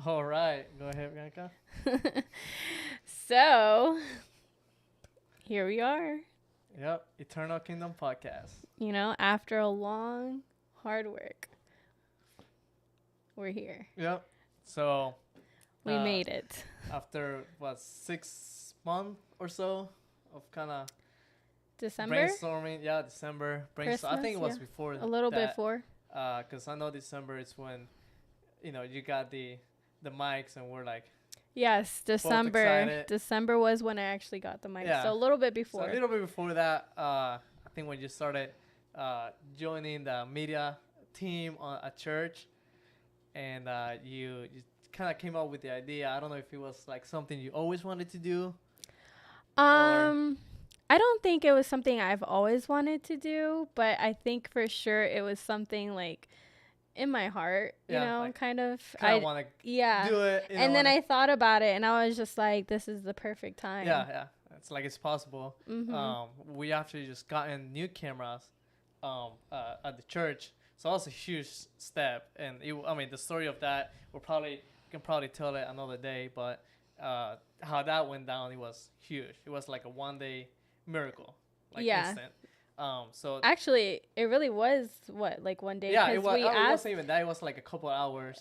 All right, go ahead, Bianca. So, here we are. Yep, Eternal Kingdom podcast. After a long, hard work, we're here. Yep. So, We uh, made it. after what 6 months or so of kind of December? brainstorming, yeah, December brainstorm. I Christmas? think it was Yeah. before A little that, before. because I know December is when you got the mics and we're like Yes, both December. excited. December was when I actually got the mic. Yeah. So, a little bit So before. a little bit before that, I think when you started joining the media team at church, and you kind of came up with the idea. I don't know if it was like something you always wanted to do. Um, I don't think it was something I've always wanted to do, but I think for sure it was something like in my heart, Like, kind of. kind of want to Yeah. do it. And then I thought about it and I was just like, this is the perfect time. Yeah. It's like it's possible. Mm-hmm. We actually just gotten new cameras at the church. So that was a huge step. And I mean, the story of that, can probably tell it another day. But how that went down, it was huge. It was like a 1 day miracle, like instant. So actually, it really was like 1 day. yeah, it was. We It asked. wasn't even that. It was like a couple hours.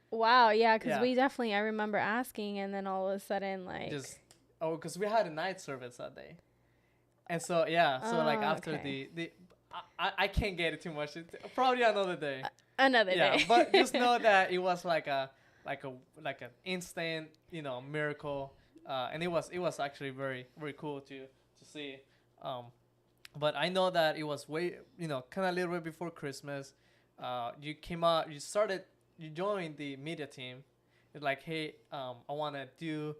Wow, yeah, because Yeah. we definitely. I remember asking, and then all of a sudden, like. Because we had a night service that day, and so yeah, so like after okay. the I can't get it too much. Probably another day. Another Yeah, day. but just know that it was like an instant miracle, and it was actually very very cool to see. But I know that it was way kind of a little bit before Christmas. You came out, you joined the media team. It's like, hey, I want to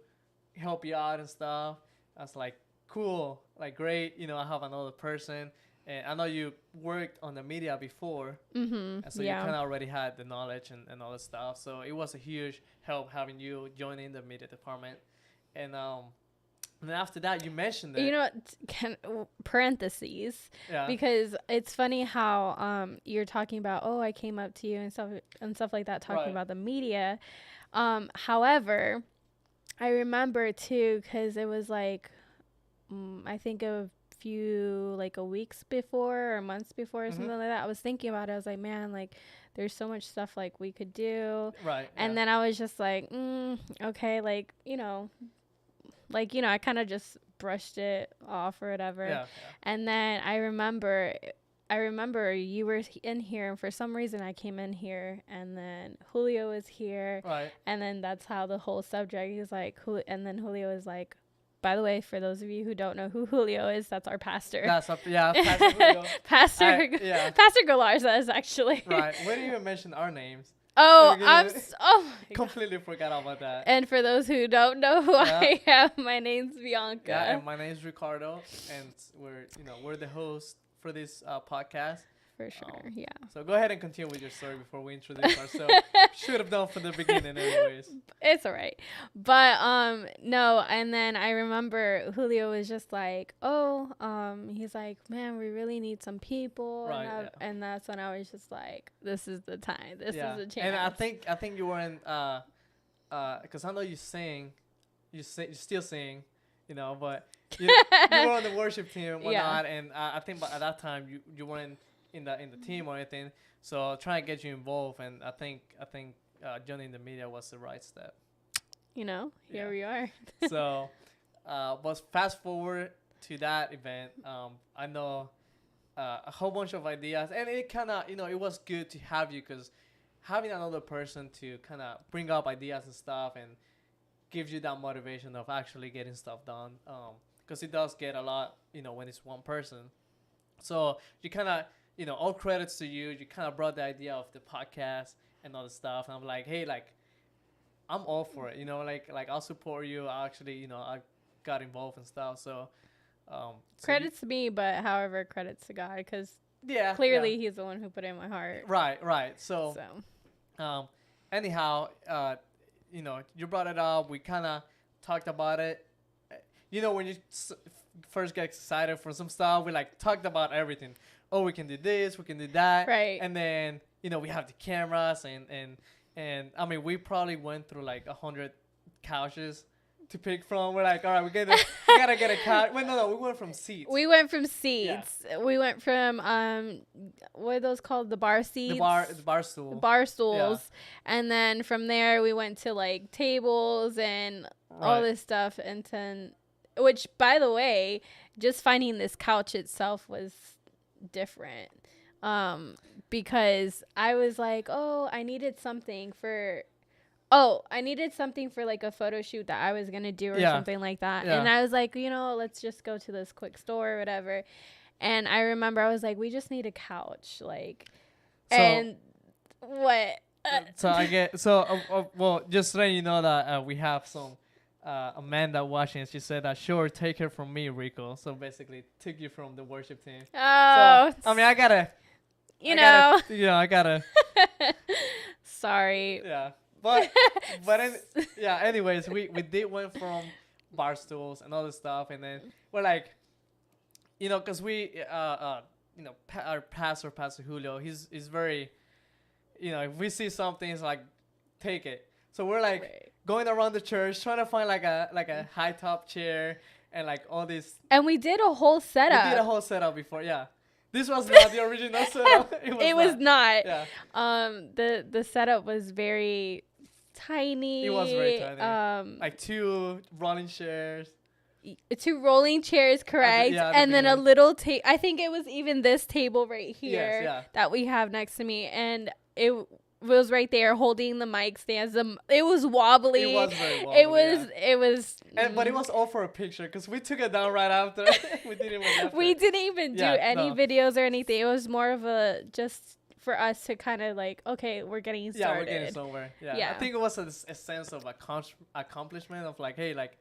help you out and stuff. I was like, cool, like great. I have another person, and I know you worked on the media before, Mm-hmm. and so you kind of already had the knowledge and all that stuff. So it was a huge help having you joining the media department, and then after that you mentioned it. Parentheses. Yeah. Because it's funny how you're talking about, oh, I came up to you and stuff like that, talking Right. about the media. However, I remember too, because it was like I think a few like a weeks before or months before or Mhm. something like that. I was thinking about it. I was like, man, like there's so much stuff like we could do. Right. And then I was just like, okay, like I kind of just brushed it off or whatever. Yeah. And then I remember you were in here, and for some reason I came in here, and then Julio was here, Right. and then that's how the whole subject is like. And then Julio is like, by the way, for those of you who don't know who Julio is, that's our pastor. Pastor Julio. Pastor Pastor Galarza is actually. Right. When do you mention our names? Oh, my completely. Completely forgot about that. And for those who don't know who I am, my name's Bianca. Yeah, and my name is Ricardo, and we're the host for this podcast. For sure, yeah. So go ahead and continue with your story before we introduce ourselves. Should have done from the beginning, anyways. It's all right. But no, and then I remember Julio was just like, he's like, man, we really need some people. Right. And that's when I was just like, this is the time. This is the chance. And I think you were in because I know you sing, you still sing, but you were on the worship team and whatnot, and I think at that time you weren't in the team or anything, so trying to get you involved, and I think joining the media was the right step. Here we are. So, but fast forward to that event, I know a whole bunch of ideas, and it kind of it was good to have you, because having another person to kind of bring up ideas and stuff and gives you that motivation of actually getting stuff done, because it does get a lot when it's one person. So you kind of all credits to you. You kind of brought the idea of the podcast and all the stuff, and I'm like, hey, like I'm all for it, like I'll support you. I actually I got involved and stuff. So credits to me, but however, credits to God, because clearly he's the one who put it in my heart. Right. So anyhow, you brought it up. We kind of talked about it. When you first get excited for some stuff, we like talked about everything. Oh, we can do this, we can do that. Right. And then we have the cameras and And I mean, we probably went through like 100 couches to pick from. We're like, all right, we gotta get a couch. Wait, no, we went from seats. We went from seats. We went from what are those called? The bar seats. The bar stool. Bar stools. And then from there we went to like tables and all this stuff, and then, which, by the way, just finding this couch itself was different. Because I was like, I needed something for like a photo shoot that I was going to do or something like that. Yeah. And I was like, let's just go to this quick store or whatever. And I remember I was like, we just need a couch. Like, and what? Well, just letting you know that we have some Amanda watching. She said that, sure, take her from me, Rico. So basically, took you from the worship team. Oh. So, I mean, I gotta. Sorry. Yeah. Anyways, we did went from bar stools and all this stuff, and then we're like, because we, our pastor, Pastor Julio, he's very, if we see something, it's like, take it. So we're like going around the church trying to find like a high top chair and like all this. And we did a whole setup. We did a whole setup before, yeah. This was not the original setup. It was not. Yeah. The setup was very tiny. It was very tiny. Like 2 rolling chairs. 2 rolling chairs, correct? And then a little table. I think it was even this table right here that we have next to me, and it was right there holding the mic stands. It was wobbly. It was very wobbly. It was. But it was all for a picture because we took it down right after. We didn't even do any videos or anything. It was more of a just for us to kind of like, okay, we're getting started. Yeah, we're getting somewhere. Yeah. I think it was a sense of accomplishment of like, hey, like,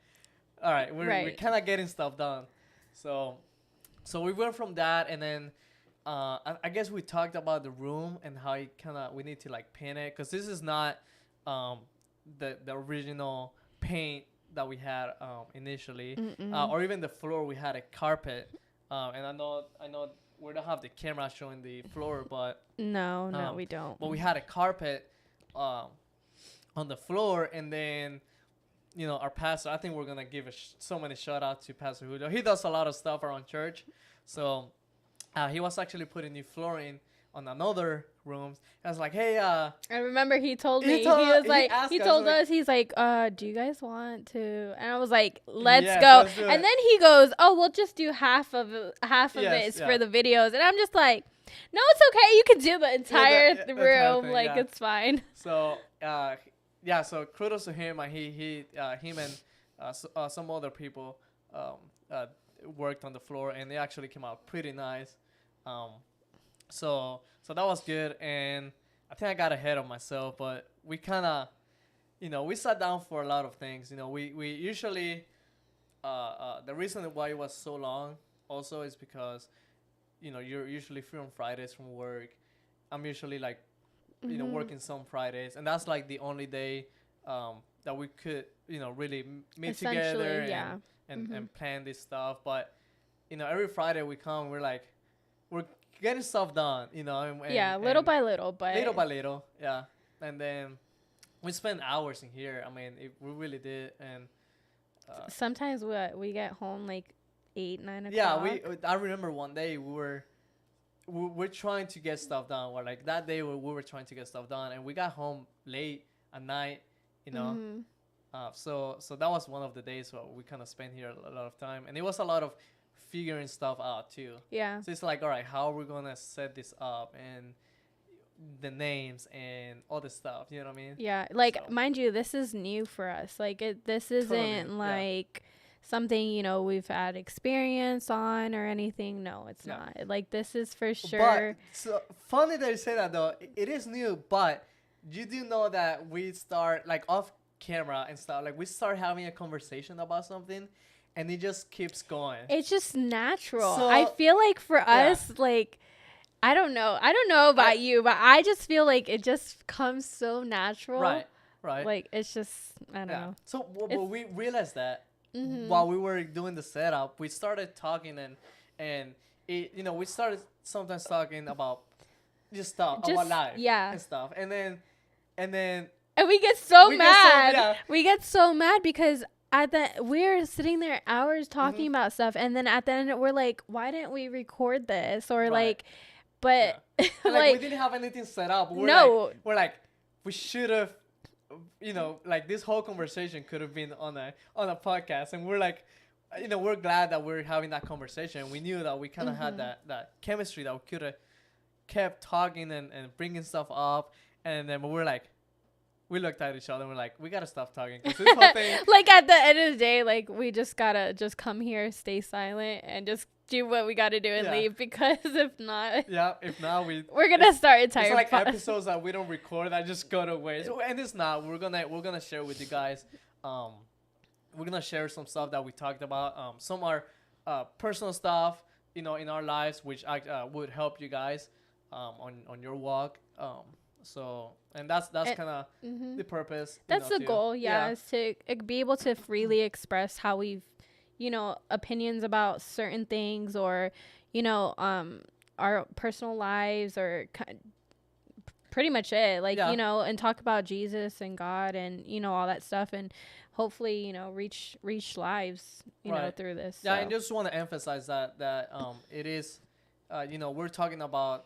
all right, we're kind of getting stuff done. So we went from that, and then I guess we talked about the room and how we need to like paint it, because this is not the original paint that we had initially, or even the floor. We had a carpet, and I know we don't have the camera showing the floor, but no, we don't. But we had a carpet on the floor, and then our pastor. I think we're gonna give so many shout outs to Pastor Julio. He does a lot of stuff around church, so he was actually putting new flooring on another room. I was like, hey, I remember he told me, he told us, he's like, do you guys want to? And I was like, let's go. And then he goes, oh, we'll just do half of it for the videos. And I'm just like, no, it's okay. You can do the entire room. It's fine. So, so kudos to him. And him and some other people worked on the floor, and they actually came out pretty nice. So that was good, and I think I got ahead of myself, but we kind of, we sat down for a lot of things. We usually, the reason why it was so long also is because, you're usually free on Fridays from work. I'm usually like, working some Fridays, and that's like the only day that we could, really meet together and plan this stuff. But, every Friday we come, we're getting stuff done, little by little, but little by little, yeah. And then we spend hours in here. I mean, we really did. And sometimes we get home like 8, 9 o'clock. Yeah, I remember one day we're trying to get stuff done. Or like that day we were trying to get stuff done, and we got home late at night. So that was one of the days where we kind of spent here a lot of time, and it was a lot of figuring stuff out too. Yeah. So it's like, all right, how are we gonna set this up, and the names and all this stuff, you know what I mean? Yeah, mind you, this is new for us. This isn't something we've had experience on or anything. No, it's not. This is for sure. But so funny that you say that though. It is new, but you do know that we start off camera and stuff. We start having a conversation about something, and it just keeps going. It's just natural. So, I feel like for us, I don't know about you, but I just feel like it just comes so natural. Right. It's just, I don't know. So we realized that while we were doing the setup, we started talking and we started sometimes talking about just stuff, about life and stuff. And then and we get so mad. We get so mad because we're sitting there hours talking about stuff, and then at the end we're like, why didn't we record this? Or like, but like we didn't have anything set up. We're like we should have, like this whole conversation could have been on a podcast, and we're like, we're glad that we're having that conversation. We knew that we kind of had that chemistry that we could have kept talking and bringing stuff up, and then we're like, we looked at each other and we're like, we gotta stop talking. 'Cause this whole thing like at the end of the day, like we just gotta come here, stay silent, and just do what we gotta do and leave, because if not, we're gonna start entire. It's like episodes that we don't record that just go to waste, and it's not. We're gonna share with you guys. We're gonna share some stuff that we talked about. Some are personal stuff, in our lives, which would help you guys on your walk. So, and that's kind of the purpose. That's the goal, is to be able to freely express how we've, opinions about certain things, or, our personal lives, or pretty much it. Like, and talk about Jesus and God and, all that stuff, and hopefully, reach lives, through this. Yeah, I just want to emphasize that it is, we're talking about.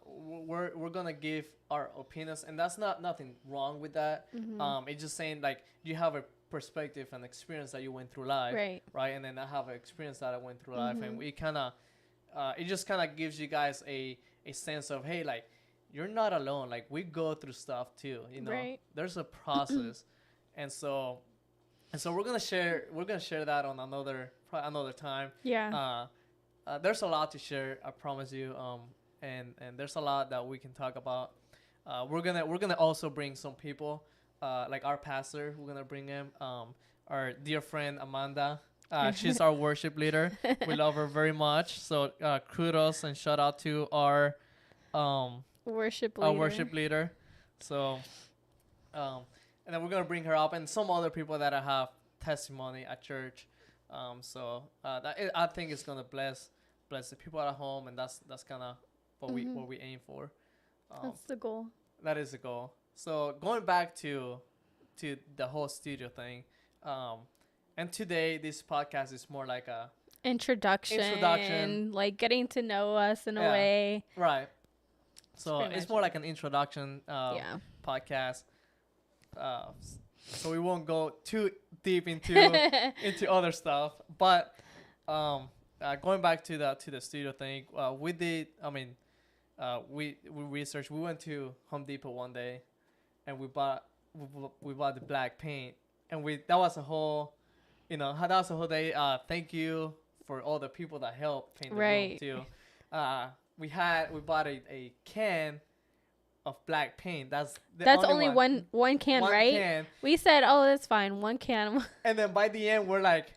We're gonna give our opinions, and that's nothing wrong with that. It's just saying, like, you have a perspective and experience that you went through life, right? And then I have an experience that I went through life, and we kind of it just kind of gives you guys a sense of, hey, like, you're not alone. Like, we go through stuff too, there's a process. and so we're gonna share that on another time. There's a lot to share, I promise you. And there's a lot that we can talk about. We're gonna also bring some people, like our pastor. We're gonna bring him. Our dear friend Amanda. She's our worship leader. We love her very much. So kudos and shout out to our worship leader. So and then we're gonna bring her up, and some other people that have testimony at church. I think it's gonna bless the people at home, and that's kind of what we aim for. That's the goal. That is the goal. So going back to the whole studio thing, and today this podcast is more like a introduction, like getting to know us in a way. Right. So it's more like an introduction podcast. So we won't go too deep into other stuff, but going back to the studio thing, we did. I mean, we researched. We went to Home Depot one day, and we bought the black paint, and that was a whole, that was a whole day. Thank you for all the people that helped paint the room too. We bought a can of black paint. That's only one can, right? Can. We said, oh, that's fine, one can. And then by the end, we're like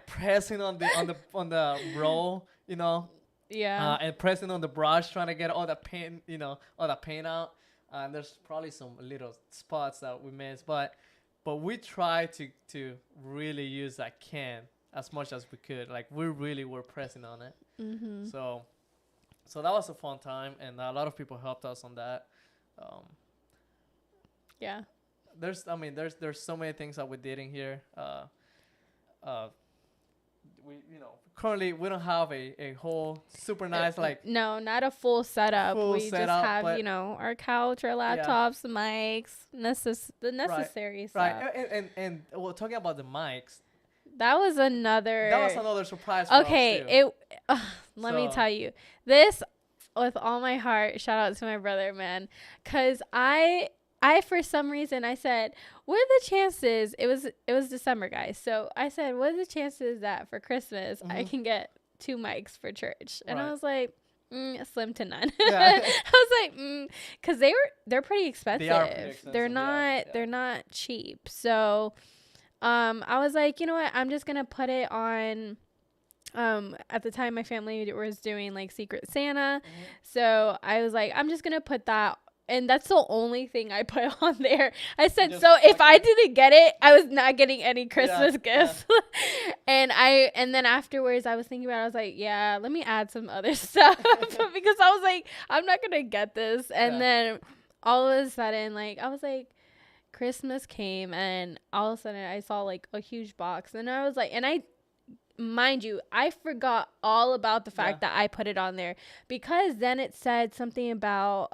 pressing on the roll, and pressing on the brush, trying to get all the paint, out. And there's probably some little spots that we missed, but we tried to really use that can as much as we could. Like, we really were pressing on it. So that was a fun time, and a lot of people helped us on that. There's so many things that we did in here. Currently we don't have a whole super nice no, not a full setup. We just have our couch, our laptops, the mics, the necessary stuff. Right, and well, talking about the mics. That was another surprise. Okay, let me tell you this with all my heart. Shout out to my brother, man, because I for some reason I said, what are the chances? It was December, guys. So I said, what are the chances that for Christmas I can get 2 mics for church? And I was like, slim to none. I was like, because they're pretty expensive. They are pretty expensive. They're not cheap. So I was like, you know what? I'm just gonna put it on. At the time, my family was doing like Secret Santa, so I was like, I'm just gonna put that. And that's the only thing I put on there. I said, so if I didn't get it, I was not getting any Christmas gifts. And then afterwards I was thinking about it. I was like, yeah, let me add some other stuff because I was like, I'm not going to get this. And then all of a sudden, like, I was like, Christmas came, and all of a sudden I saw like a huge box, and I was like, and I, mind you, I forgot all about the fact that I put it on there, because then it said something about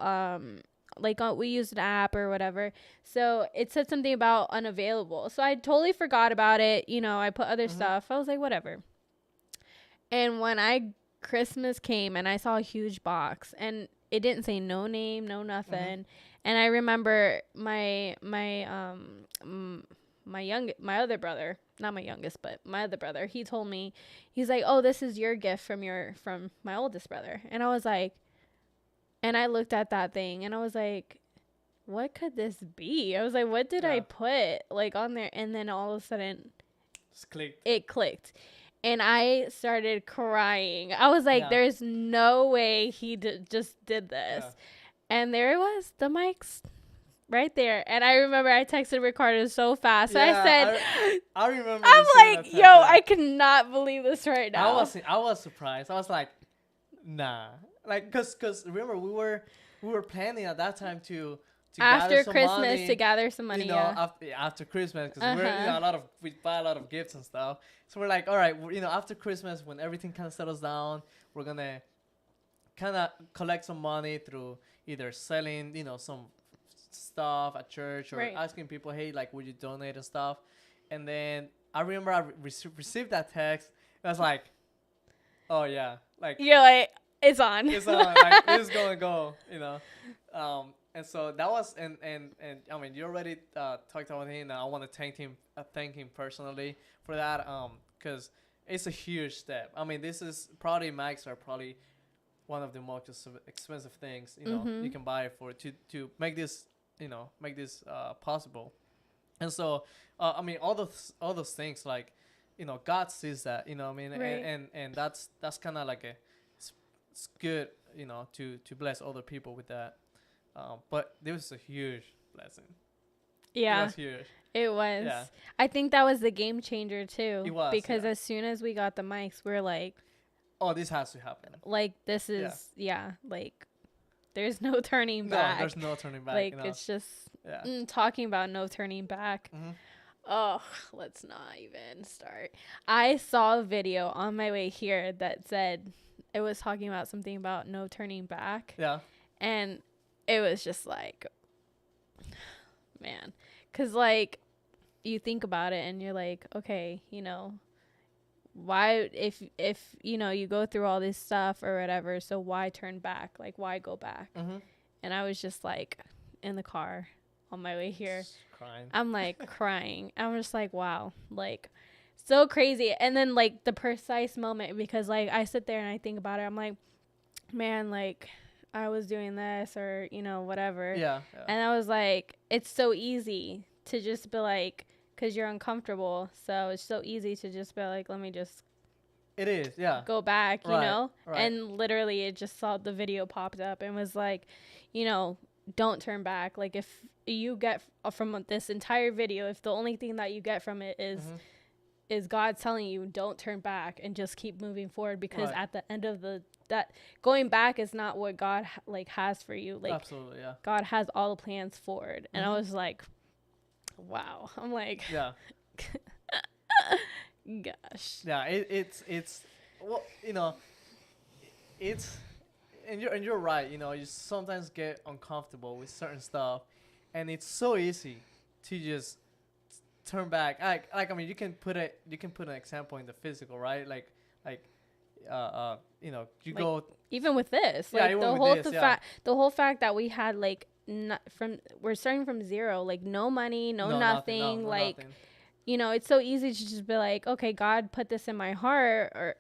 like we used an app or whatever, so it said something about unavailable, so I totally forgot about it. You know, I put other stuff. I was like, whatever. And when Christmas came and I saw a huge box, and it didn't say no name, no nothing. And I remember my other brother, not my youngest, but my other brother, he told me, he's like, "Oh, this is your gift from my oldest brother." And I was like, and I looked at that thing and I was like, what could this be? I was like, what did I put like on there? And then all of a sudden it clicked. And I started crying. I was like, there's no way he just did this. And there it was, the mics right there. And I remember I texted Ricardo so fast. I said, I remember. I'm like, yo, I cannot believe this right now. I was surprised. I was like, nah. Like, cause remember, we were planning at that time to after Christmas money, to gather some money. You know, after Christmas, because we're we buy a lot of gifts and stuff. So we're like, all right, after Christmas, when everything kind of settles down, we're gonna kind of collect some money through either selling, some stuff at church, or asking people, hey, like, would you donate and stuff. And then I remember I received that text. And I was like, oh yeah, like, you're like, it's on. It's on. Like, it's gonna go. And so that was, and I mean, you already talked about him. And I want to thank him personally for that. Because it's a huge step. I mean, this is probably mics are probably one of the most expensive things you can buy to make this possible. And so I mean, all those things, like, God sees that, I mean, and that's kind of like it's good, to bless other people with that. But it was a huge blessing. Yeah, it was huge. It was. Yeah. I think that was the game changer too. It was, because as soon as we got the mics, we're like, oh, this has to happen. Like, this is like, there's no turning back. No, there's no turning back. Like, it's just talking about no turning back. Oh, let's not even start. I saw a video on my way here that said, it was talking about something about no turning back. Yeah. And it was just like, man, because, like, you think about it and you're like, okay, why, if you go through all this stuff or whatever, so why turn back? Like, why go back? And I was just like in the car on my way here, just crying. I'm like crying. I'm just like, wow, like, so crazy. And then, like, the precise moment, because, like, I sit there and I think about it, I'm like, man, like, I was doing this or whatever. Yeah. And I was like, it's so easy to just be like, because you're uncomfortable, so it's so easy to just be like, let me just it is go back, right. And literally it just saw the video popped up and was like, don't turn back. Like, if you get from this entire video, if the only thing that you get from it is God telling you don't turn back and just keep moving forward, because at the end of that going back is not what God has for you. Like, absolutely, yeah. God has all the plans forward. And I was like, wow. I'm like, yeah. Gosh. Yeah, it's well, it's and you're right. You sometimes get uncomfortable with certain stuff, and it's so easy to just turn back. Like I mean, you can put an example in the physical, right? Like you go even with this, like, the whole fact that we had, like, we're starting from zero, like, no money, no nothing, like, nothing. It's so easy to just be like, okay, God put this in my heart,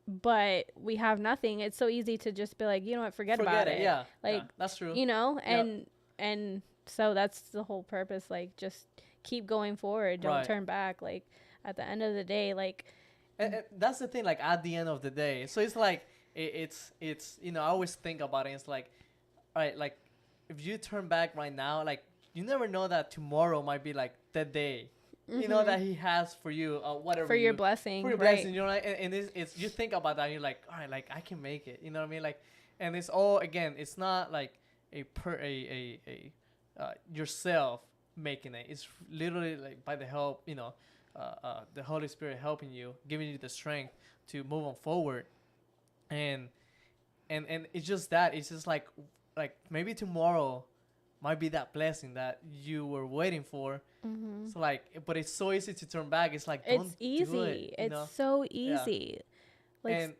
but we have nothing. It's so easy to just be like, you know what, forget about it. Yeah, like, that's true. And so that's the whole purpose. Like, just keep going forward. Don't turn back. Like, at the end of the day, like. And that's the thing, like, at the end of the day. So it's like, it's I always think about it. It's like, all right, like, if you turn back right now, like, you never know that tomorrow might be, like, the day, that he has for you, whatever. For your blessing. For your blessing, like, and it's you think about that, and you're like, all right, like, I can make it. You know what I mean? Like, and it's all, again, it's not like, yourself making it. It's literally like by the help, the Holy Spirit helping you, giving you the strength to move on forward. And it's just that. It's just like maybe tomorrow might be that blessing that you were waiting for. Mm-hmm. So like, but it's so easy to turn back. It's like, it's easy. It's so easy. Yeah. Like, and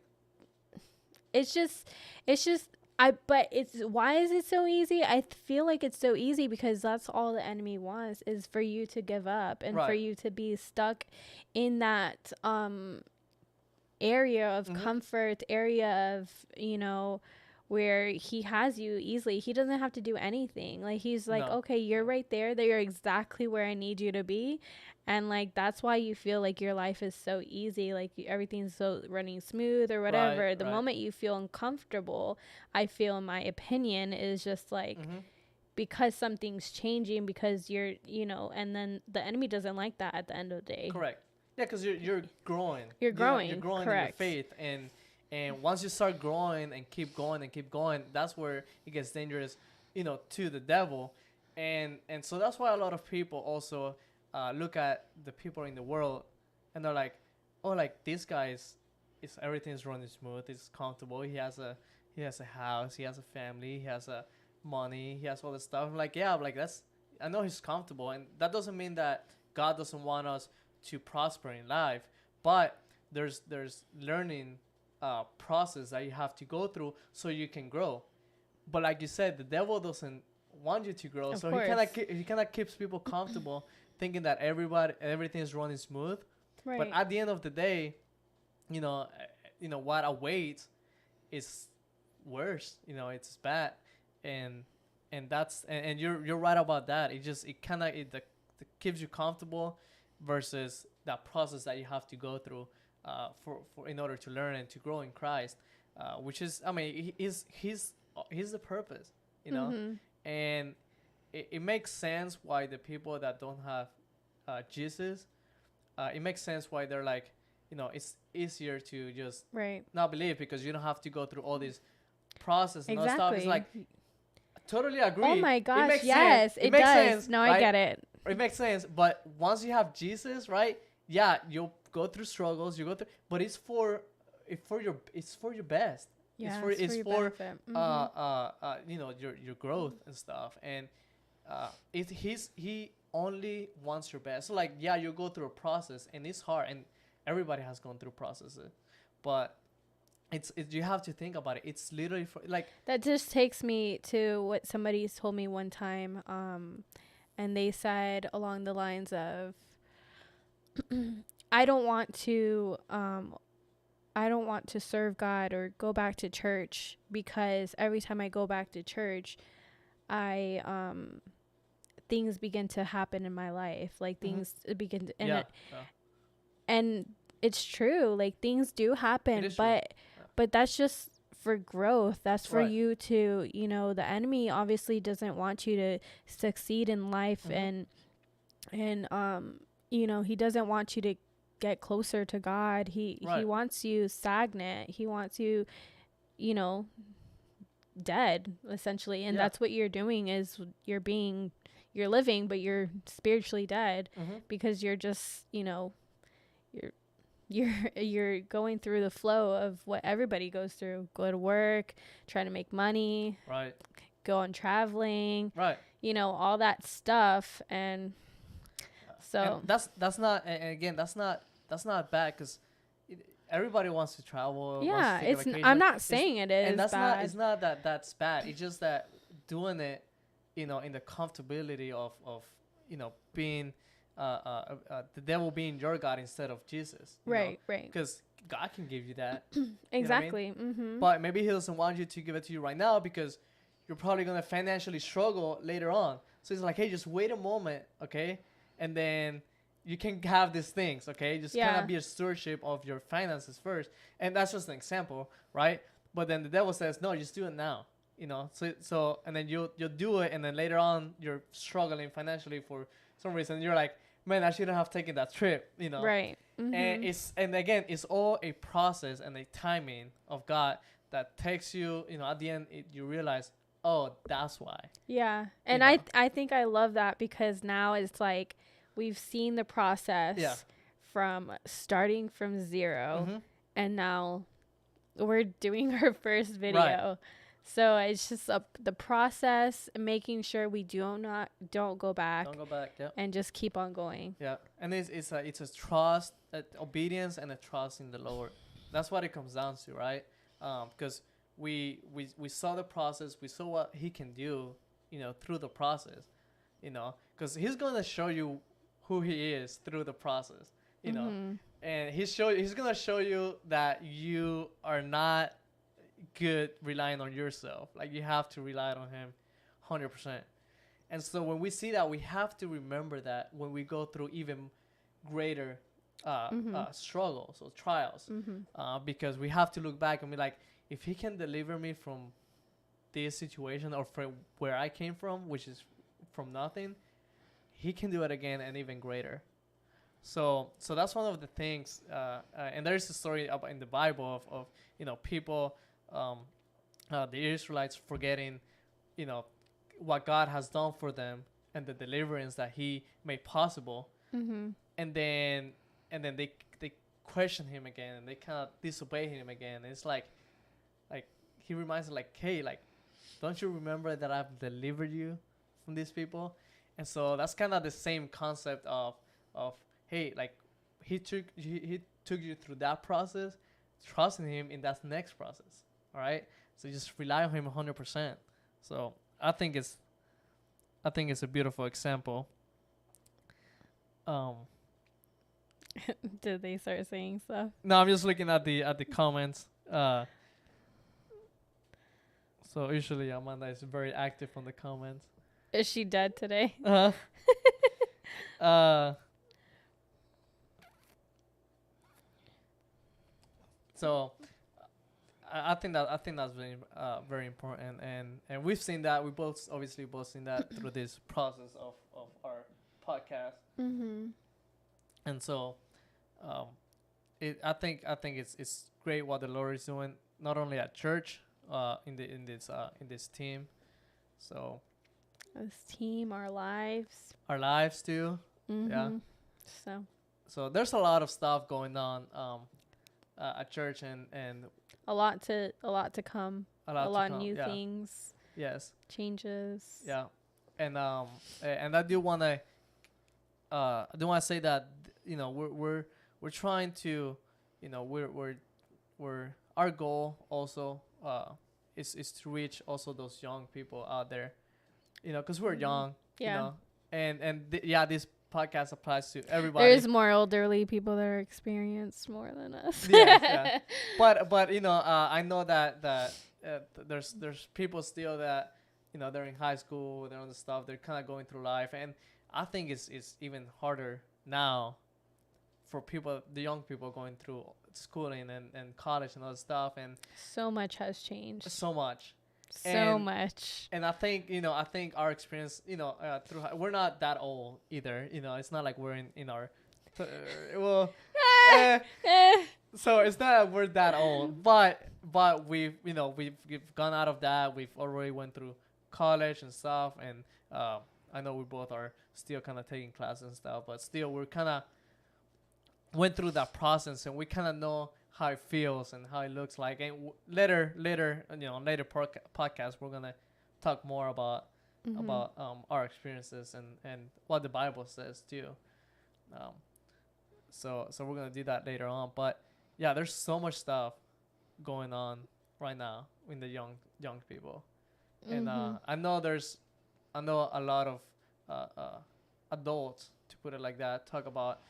it's just but it's, why is it so easy? I feel like it's so easy because that's all the enemy wants, is for you to give up and for you to be stuck in that area of comfort, area of, where he has you easily. He doesn't have to do anything. Like, he's like, okay, you're right there. You're exactly where I need you to be. And like, that's why you feel like your life is so easy. Like, everything's so running smooth or whatever. The moment you feel uncomfortable, I feel, in my opinion, is just like, because something's changing, because you're, and then the enemy doesn't like that at the end of the day. Correct. Yeah, because you're growing. You're growing. You're growing Correct. in your faith. And once you start growing and keep going, that's where it gets dangerous, to the devil. And so that's why a lot of people also look at the people in the world and they're like, oh, like, this guy everything's running smooth, it's comfortable, he has a house, he has a family, he has money, he has all this stuff. I'm like, yeah, like, I know he's comfortable, and that doesn't mean that God doesn't want us to prosper in life, but there's learning process that you have to go through so you can grow. But like you said, the devil doesn't want you to grow, so he kind of keeps people comfortable, thinking that everything is running smooth. Right. But at the end of the day, what awaits is worse. It's bad, and that's and you're right about that. It keeps you comfortable versus that process that you have to go through for in order to learn and to grow in Christ, which is, I mean, he's the purpose, and it makes sense why the people that don't have Jesus, it makes sense why they're like, it's easier to just not believe, because you don't have to go through all this process and all stuff. It's like, totally agree. Oh my gosh, yes, it does. Sense, no, right? I get it. It makes sense, but once you have Jesus, right? Yeah, you'll go through struggles, but it's for your best. Yeah, it's for your growth and stuff, and he only wants your best. So like, yeah, you go through a process, and it's hard, and everybody has gone through processes, but it's you have to think about it. It's literally for, like, that just takes me to what somebody told me one time, and they said along the lines of, I don't want to serve God or go back to church, because every time I go back to church, things begin to happen in my life. Like, things begin to, and it's true. Like, things do happen, but that's just for growth. That's for you to, the enemy obviously doesn't want you to succeed in life, and he doesn't want you to get closer to God. He wants you stagnant. He wants you, dead, essentially. And that's what you're doing, is you're living, but you're spiritually dead, because you're just, you're going through the flow of what everybody goes through. Go to work, trying to make money, go on traveling, all that stuff. And so that's not, and again, that's not bad, because everybody wants to travel. Yeah, I'm not saying it is, and that's bad. It's not that that's bad. It's just that doing it, in the comfortability of being the devil being your God instead of Jesus. Right. Because God can give you that. Exactly. You know what I mean? But maybe He doesn't want you to give it to you right now, because you're probably gonna financially struggle later on. So it's like, hey, just wait a moment, okay, and then you can have these things, okay? Just kind of be a stewardship of your finances first. And that's just an example, right? But then the devil says, no, just do it now, So and then you'll do it, and then later on you're struggling financially for some reason. You're like, man, I shouldn't have taken that trip, Right. And again, it's all a process and a timing of God that takes you, at the end, you realize, oh, that's why. Yeah. And I think I love that because now it's like we've seen the process from starting from zero and now we're doing our first video. Right. So it's just the process, making sure we don't go back. Don't go back, yeah. And just keep on going. Yeah, and it's a trust, obedience, and a trust in the Lord. That's what it comes down to, right? Because we saw the process, we saw what He can do, through the process, because He's gonna show you who He is through the process, and He's gonna show you that you are not good relying on yourself. Like, you have to rely on Him 100%. And so when we see that, we have to remember that when we go through even greater struggles or trials, because we have to look back and be like, if He can deliver me from this situation or from where I came from, which is from nothing, He can do it again and even greater. So that's one of the things, and there's a story about in the Bible of people, the Israelites forgetting, what God has done for them and the deliverance that He made possible, and then they question Him again and they kind of disobey Him again. And it's like He reminds them, like, hey, like, don't you remember that I've delivered you from these people? And so that's kind of the same concept of hey, like, he took you through that process, trusting Him in that next process. All right, so just rely on Him 100%. So I think it's a beautiful example. Did they start saying stuff? No, I'm just looking at the comments. So usually Amanda is very active on the comments. Is she dead today? So I think that's very important, and we've seen that. We both seen that through this process of our podcast. And so, I think it's great what the Lord is doing, not only at church, in this team. So this team, our lives too. Yeah. So there's a lot of stuff going on at church, and a lot to come. A lot of new things. Yes. Changes. Yeah. And I do want to say that we're trying to, we're our goal also is to reach also those young people out there, because we're young. Yeah. This podcast applies to everybody. There's more elderly people that are experienced more than us. Yeah. But I know that there's people still that they're in high school, they're on the stuff, they're kind of going through life, and I think it's even harder now for the young people going through schooling and college and all that stuff, and so much has changed. So much. And I think our experience, through we're not that old either. It's not like we're in our so it's not like we're that old, but we've gone out of that. We've already went through college and stuff, and I know we both are still kind of taking classes and stuff, but still we're kind of went through that process, and we kind of know how it feels and how it looks like. And later podcast, we're gonna talk more about our experiences and what the Bible says too. So we're gonna do that later on. But yeah, there's so much stuff going on right now in the young people, and I know a lot of adults, to put it like that, talk about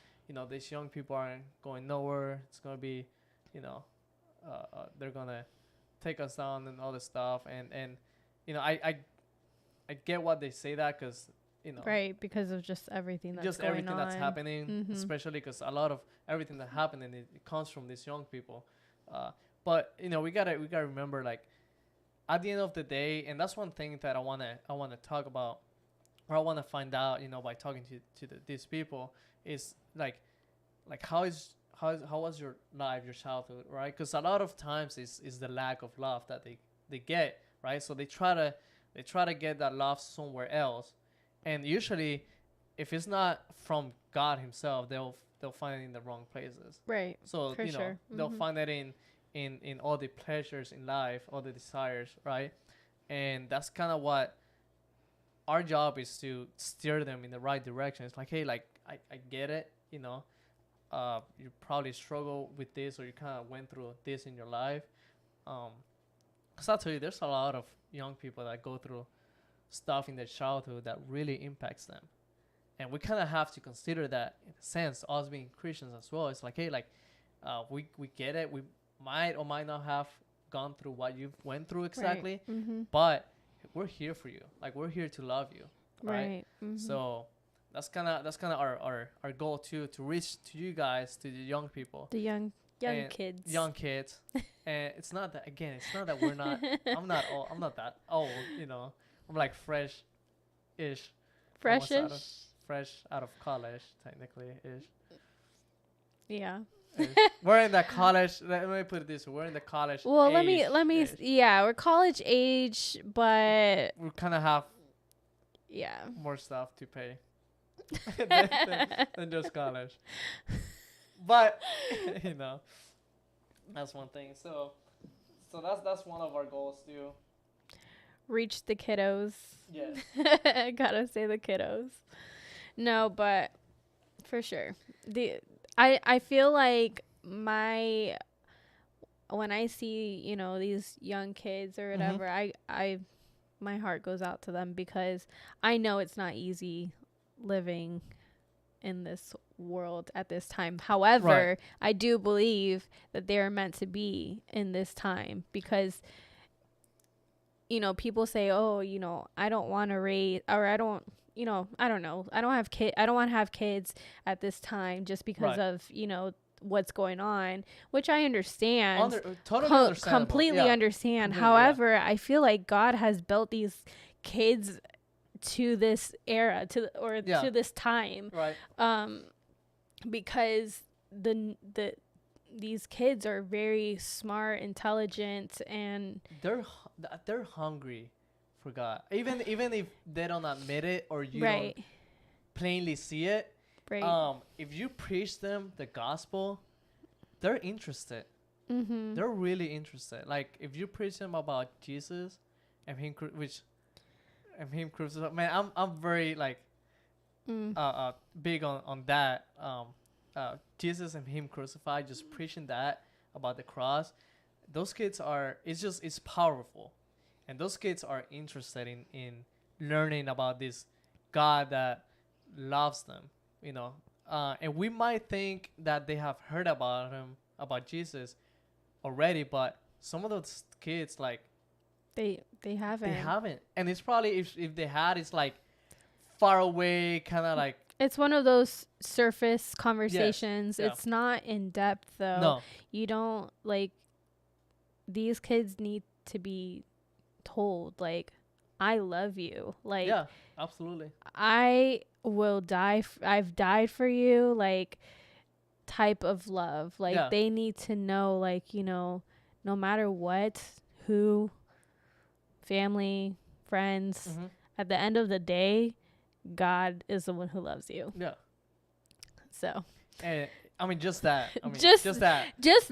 these young people aren't going nowhere. It's gonna be they're gonna take us down and all this stuff, and I get what they say that, because right, because of just everything that's happening, especially because a lot of everything that happening it comes from these young people, but we gotta remember, like, at the end of the day, and that's one thing that I wanna talk about, or I wanna find out by talking to these people, is like how was your life, your childhood, right? Because a lot of times is the lack of love that they get, right? So they try to They try to get that love somewhere else, and usually, if it's not from God Himself, they'll find it in the wrong places. Right. So you know they'll find it in all the pleasures in life, all the desires, right? And that's kind of what our job is, to steer them in the right direction. It's like, hey, like I get it, you know, you probably struggle with this, or you kind of went through this in your life. Cause I'll tell you, there's a lot of young people that go through stuff in their childhood that really impacts them, and we kind of have to consider that in a sense, us being Christians as well. It's like, hey, like we get it. We might or might not have gone through what you've went through exactly, but we're here for you. Like, we're here to love you, right? So that's kind of our goal too, to reach to you guys, to the young people, the young kids. And it's not that, again, it's not that we're not I'm not that old, you know. I'm like fresh out of college, technically ish. Yeah. We're in the college. Let me put it this way: we're in the college. Well, let me. Yeah, we're college age, but we kind of have more stuff to pay than just college. But you know, that's one thing. So that's one of our goals too. Reach the kiddos. Yes. Gotta say the kiddos. No, but for sure. I feel like when I see, you know, these young kids or whatever, my heart goes out to them, because I know it's not easy living in this world at this time. However, I do believe that they're meant to be in this time, because, you know, people say, oh, you know, I don't want to raise, or I don't, you know, I don't know. I don't want to have kids at this time just because of, you know, what's going on, which I understand. Totally completely understand. However, I feel like God has built these kids to this era, to this time. Right. Because these kids are very smart, intelligent, and they're hungry for God. Even if they don't admit it, or you don't plainly see it. Right. If you preach them the gospel, they're interested. They're really interested. Like, if you preach them about Jesus and him crucified, man, I'm very like big on that. Jesus and him crucified, just preaching that about the cross. Those kids it's powerful, and those kids are interested in learning about this God that loves them. You know, and we might think that they have heard about him, about Jesus already, but some of those kids, like, they haven't. And it's probably, if they had, it's like far away, kind of like, it's one of those surface conversations. Yes. It's not in depth, though. No, you don't, like, these kids need to be told, like, I love you. Like, yeah, absolutely. I will die. I've died for you. Like, type of love. Like, they need to know, like, you know, no matter what, who, family, friends, at the end of the day, God is the one who loves you. Yeah. So. And I mean, just that. Just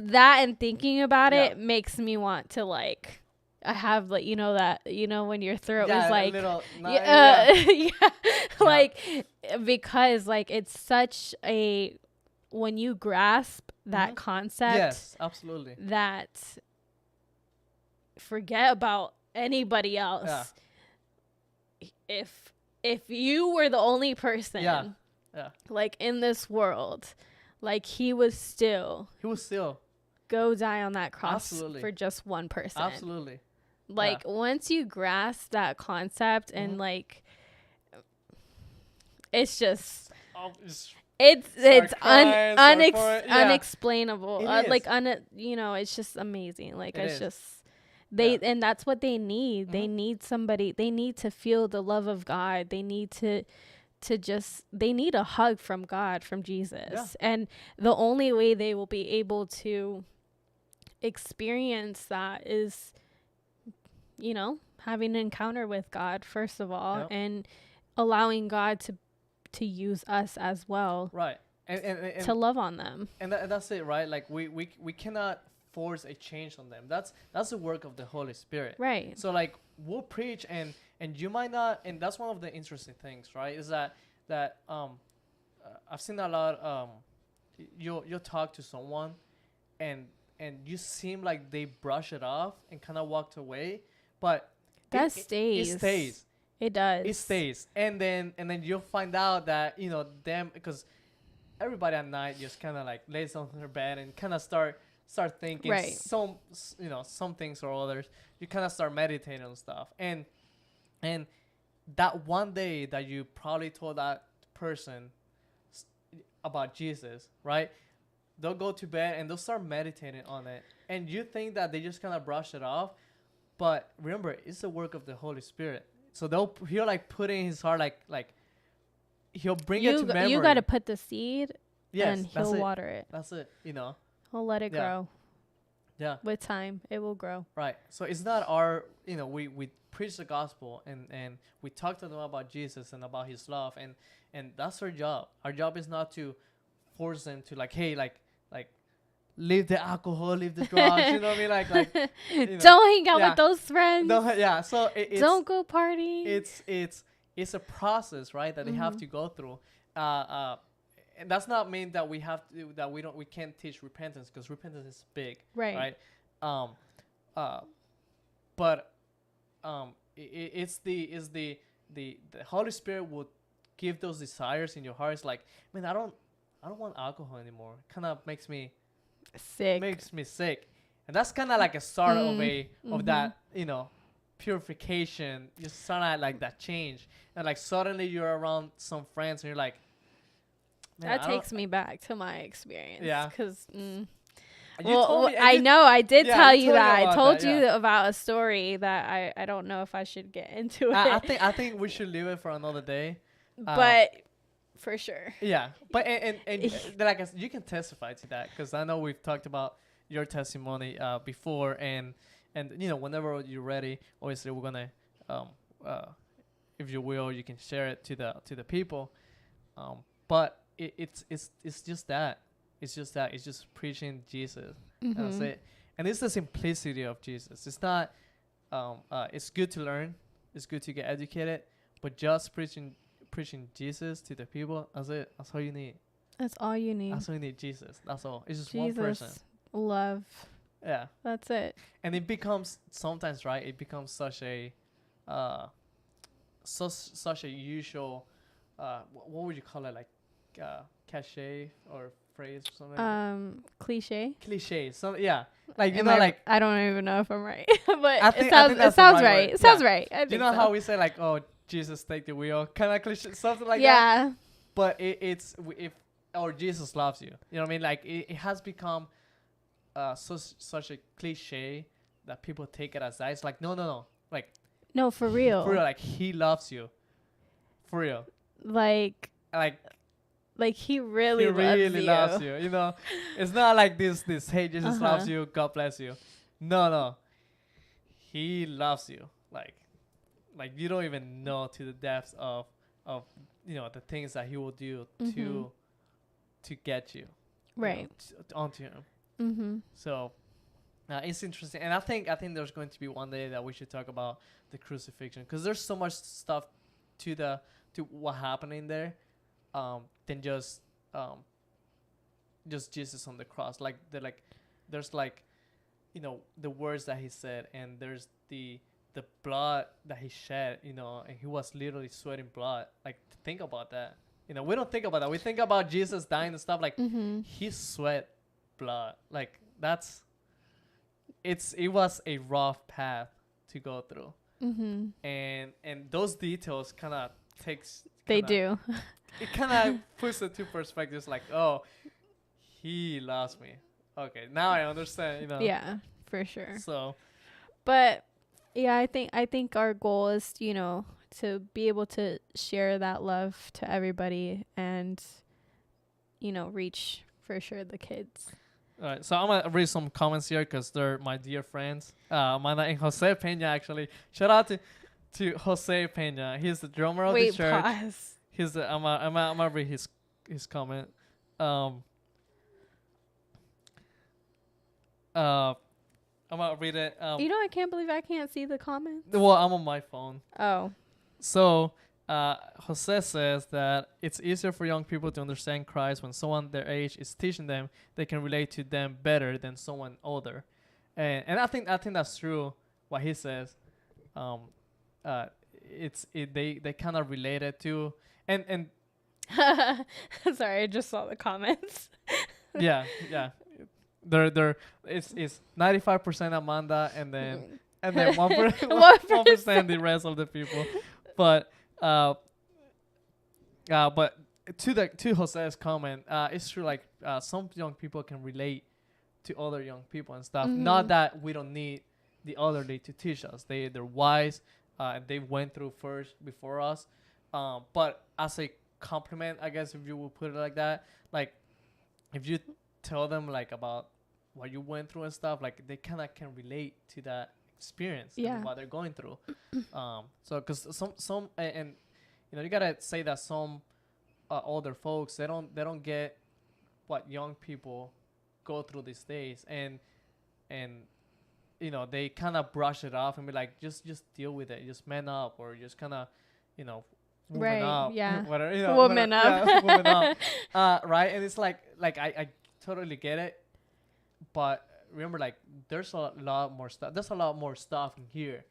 that, and thinking about it makes me want to, like, I have, like, you know, that, you know, when your throat is like, like, because, like, it's such a, when you grasp that concept, yes, absolutely, that forget about anybody else. Yeah. If you were the only person, like, in this world, like, he was still go die on that cross for just one person. Absolutely. Like, once you grasp that concept, and like, it's just, it's unexplainable. You know, it's just amazing. Like, it's just, and that's what they need. They need somebody. They need to feel the love of God. They need to they need a hug from God, from Jesus. Yeah. And the only way they will be able to experience that is, you know, having an encounter with God first of all, and allowing God to use us as well, right, and to love on them, and that's it, right? Like we cannot force a change on them. That's the work of the Holy Spirit, right? So like we'll preach, and you might not, and that's one of the interesting things, right? Is that I've seen a lot. You'll talk to someone, and you seem like they brush it off and kind of walked away, but that stays. It stays. It does. It stays, and then you'll find out that them, because everybody at night just kind of like lays on their bed and kind of start thinking some some things or others. You kind of start meditating on stuff, and that one day that you probably told that person about Jesus, right? They'll go to bed and they'll start meditating on it, and you think that they just kind of brush it off, but remember, it's the work of the Holy Spirit. So he'll like put in his heart, like he'll bring it to memory. You got to put the seed, yes, and he'll water it. That's it. He'll let it grow. Yeah. With time, it will grow. Right. So it's not our, we preach the gospel and we talk to them about Jesus and about his love, and that's our job. Our job is not to force them to like, hey, like leave the alcohol, leave the drugs, you know what I mean? Like don't hang out with those friends. So don't go party. It's a process, right? That they have to go through. And that's not mean that we can't teach repentance, because repentance is big, right? But it's the Holy Spirit will give those desires in your heart. It's like, man, I don't want alcohol anymore. Kind of makes me sick, and that's kind of like a start of that purification. You start like that change, and like suddenly you're around some friends and you're like, that takes me back to my experience. Yeah, because I know I did tell you that. I told you about a story that I don't know if I should get into it. I think we should leave it for another day. But for sure. Yeah, but and like I said, you can testify to that, because I know we've talked about your testimony before, and whenever you're ready, obviously we're gonna if you will, you can share it to the people. But it's just that. It's just preaching Jesus. That's it. And it's the simplicity of Jesus. It's not. It's good to learn. It's good to get educated, but just preaching Jesus to the people. That's it. That's all you need. That's all you need. That's all you need. Jesus. That's all. It's just Jesus, one person. Love. Yeah. That's it. And it becomes sometimes, right? It becomes such a such a usual. What would you call it? Like cliche or phrase or something. Cliche. So yeah, like I don't even know if I'm right, but it sounds right. It sounds right. I think you know how we say like, oh, Jesus take the wheel, kind of cliche, something like that. Yeah. But or Jesus loves you. You know what I mean? Like it has become such a cliche that people take it as that. It's like no, like no, for real. Like he loves you, for real. Like he really loves you. It's not like this. Hey, Jesus loves you. God bless you. No. He loves you. Like you don't even know to the depths of the things that he will do to get you right onto him. So it's interesting, and I think there's going to be one day that we should talk about the crucifixion, because there's so much stuff to what happened in there. Than just Jesus on the cross. There's the words that he said, and there's the blood that he shed, and he was literally sweating blood. Like, think about that. We don't think about that. We think about Jesus dying and stuff. Like, he sweat blood. Like, it was a rough path to go through. And those details kind of takes. They do. It kind of puts it to perspective. Like, oh, he loves me. Okay, now I understand. Yeah, for sure. So, but yeah, I think our goal is to be able to share that love to everybody, and reach for sure the kids. All right, so I'm gonna read some comments here because they're my dear friends, Amanda and Jose Pena. Actually, shout out to Jose Pena. He's the drummer of the church. Pause. He's the I'm gonna read his comment. I'm gonna read it. I can't believe I can't see the comments. Well, I'm on my phone. Oh. So, Jose says that it's easier for young people to understand Christ when someone their age is teaching them. They can relate to them better than someone older, and I think that's true. What he says, they kind of related to and. Sorry, I just saw the comments. yeah. They're it's 95% Amanda and then 1% the rest of the people, but to Jose's comment, it's true. Like some young people can relate to other young people and stuff. Mm-hmm. Not that we don't need the elderly to teach us. They're wise and they went through first before us. But as a compliment, I guess if you would put it like that, like if you tell them like about what you went through and stuff, like they kind of can relate to that experience and what they're going through. So because some and you gotta say that some older folks they don't get what young people go through these days, and they kind of brush it off and be like, just deal with it, just man up, or just kind of woman up, whatever, woman up, yeah, woman up, right? And it's like I totally get it, but remember, like there's a lot more stuff. There's a lot more stuff in here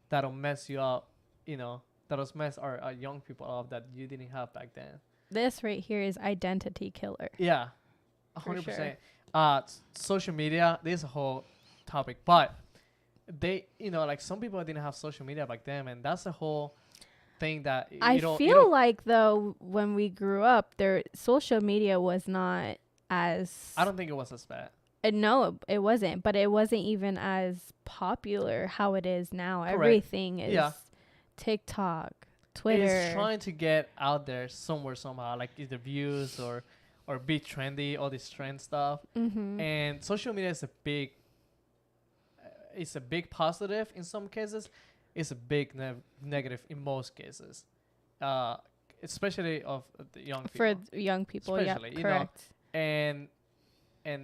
that'll mess you up, that'll mess our young people up that you didn't have back then. This right here is identity killer. Yeah, 100%. Social media, this is a whole topic, but they, like some people didn't have social media back then, and that's a whole thing that I feel like though when we grew up, social media was not as. I don't think it was as bad. No, it wasn't. But it wasn't even as popular how it is now. Correct. Everything is TikTok, Twitter. It's trying to get out there somewhere somehow, like either views or be trendy, all this trend stuff. Mm-hmm. And social media is a big positive in some cases. It's a big negative in most cases, especially of the young people. For young people, yeah, correct. And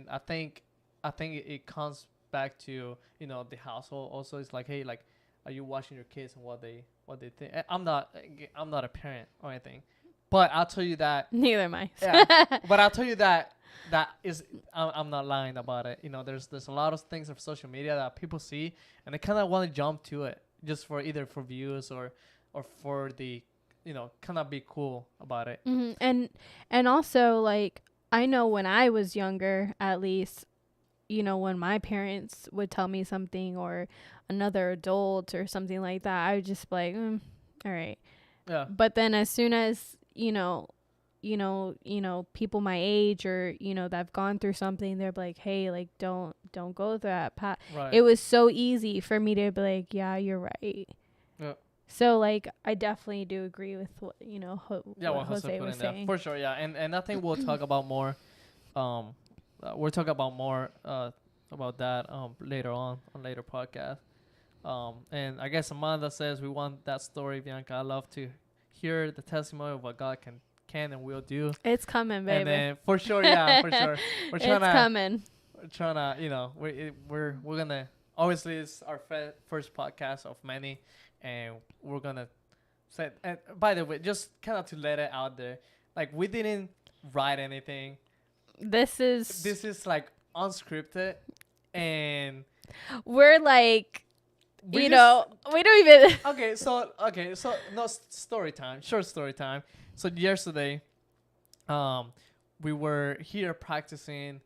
I think it comes back to the household also. It's like, hey, like, are you watching your kids and what they think? I'm not a parent or anything, but I'll tell you that. Neither am I. Yeah, but I'll tell you that is I'm not lying about it. There's a lot of things of social media that people see and they kind of want to jump to it just for either for views or for the kind of be cool about it. Mm-hmm. And also, like, I know when I was younger, at least, when my parents would tell me something or another adult or something like that, I would just be like, all right. Yeah. But then as soon as, people my age or, that have gone through something, they're like, hey, like, don't go through that path. Right. It was so easy for me to be like, yeah, you're right. Yeah. So, like, I definitely do agree with what, what Jose was saying. For sure, yeah. And I think we'll talk about more, we'll talk about more about that later on later podcast. And I guess Amanda says we want that story, Bianca. I love to hear the testimony of what God can and will do. It's coming, baby. And then for sure, yeah, for sure. We're trying it's coming. We're trying to, we're gonna, obviously it's our first podcast of many, and we're gonna say, and by the way, just kind of to let it out there, like we didn't write anything. This is like unscripted, and we're like, we don't even. Okay, so no story time, short story time. So yesterday, we were here practicing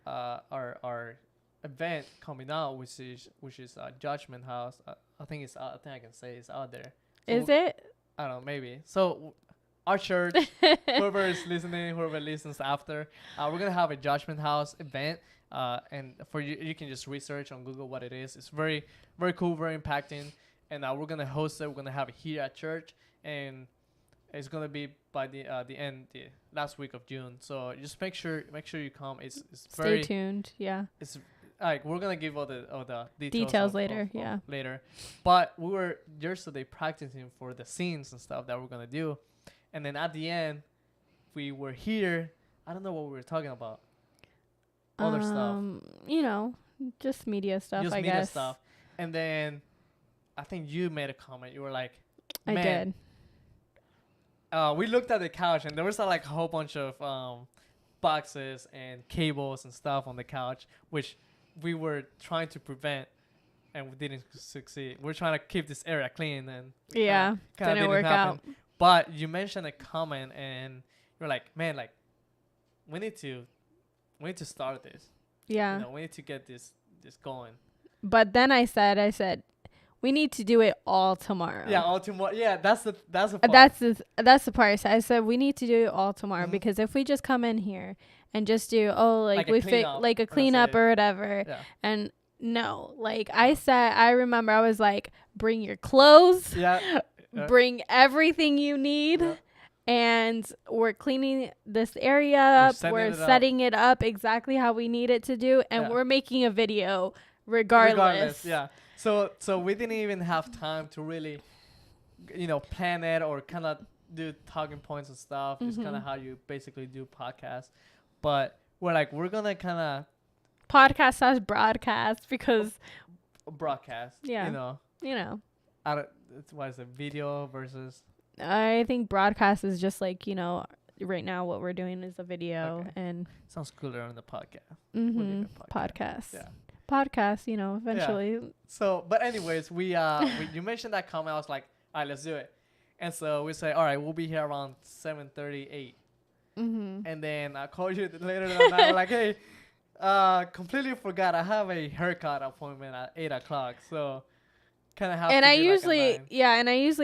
our event coming out, which is Judgment House. I think it's I think I can say it's out there. So is it? I don't know, maybe. So our church, whoever is listening, whoever listens after, we're gonna have a Judgment House event. And for you can just research on Google what it is. It's very, very cool, very impacting. And we're gonna host it. We're gonna have it here at church, and It's gonna be by the last week of June. So just make sure you come. It's Stay tuned. Yeah. It's like we're gonna give all the details later. Later. But we were yesterday practicing for the scenes and stuff that we're gonna do, and then at the end, we were here. I don't know what we were talking about. Other stuff. You know, just media stuff. Just I media guess. stuff. And then, I think you made a comment. You were like, "I did." We looked at the couch and there was like a whole bunch of boxes and cables and stuff on the couch, which we were trying to prevent, and we didn't succeed. We're trying to keep this area clean, and didn't work out. But you mentioned a comment, and you're like, "Man, like, we need to start this. Yeah, you know, we need to get this going." But then I said, we need to do it all tomorrow. Yeah, all tomorrow. Yeah, that's the part. That's the part. So I said we need to do it all tomorrow because if we just come in here and just do a cleanup or whatever, and no, like I remember I was like, bring your clothes, bring everything you need. Yeah. And we're cleaning this area up. We're setting it up exactly how we need it to do, and we're making a video regardless. Yeah. So we didn't even have time to really, plan it or kind of do talking points and stuff. It's kind of how you basically do podcasts. But we're gonna kind of podcast / broadcast because broadcast. Yeah. You know. What is it? Video versus. I think broadcast is just like right now what we're doing is a video and sounds cooler on the podcast. Podcast. Yeah. Podcast, eventually. Yeah. So, but anyways, we you mentioned that comment. I was like, all right, let's do it. And so we say, all right, we'll be here around 7:38. And then I called you later that night. I'm like, hey, completely forgot. I have a haircut appointment at 8:00. So kind of have. And I usually